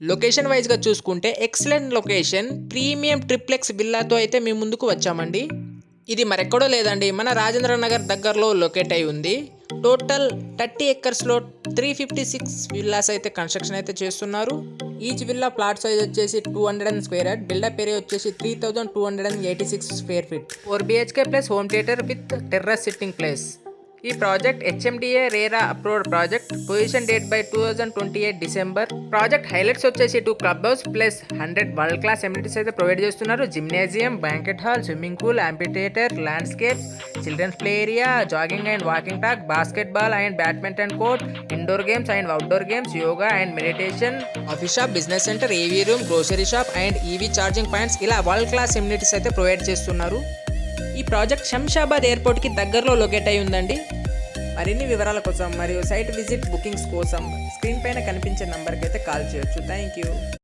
Location వైజ్గా చూసుకుంటే excellent location, premium triplex విల్లాతో అయితే మీ ముందుకు వచ్చామండి. ఇది మరెక్కడో లేదండి, మన రాజేంద్ర నగర్ దగ్గరలో లొకేట్ అయి ఉంది. టోటల్ 30 ఎకర్స్లో 356 విల్లాస్ అయితే కన్స్ట్రక్షన్ అయితే చేస్తున్నారు. ఈచ్ విల్లా ప్లాట్ సైజ్ వచ్చేసి 200 స్క్వేర్ యార్డ్, బిల్డప్ ఏరియా వచ్చేసి 3286 square feet, 4 BHK plus home theatre with terrace sitting place. ఈ project HMDA RERA approved project. Possession date by 2028 December. Project highlights వచ్చేసి 2 club house plus 100 world class amenities అయితే provide చేస్తున్నారు. Gymnasium, banquet hall, swimming pool, amphitheatre, landscapes, children's play area, jogging and walking track, basketball and badminton court, indoor games and outdoor games, yoga and meditation, office shop, business centre, ఏవీ room, grocery shop and EV charging points, ఇలా world class amenities అయితే provide చేస్తున్నారు. ఈ project Shamshabad ఎయిర్పోర్ట్కి దగ్గరలో locate అయి ఉందండి. మరిన్ని వివరాల కోసం మరియు సైట్ విజిట్ బుకింగ్స్ కోసం స్క్రీన్ పైన కనిపించే నంబర్కి అయితే కాల్ చేయొచ్చు. Thank you.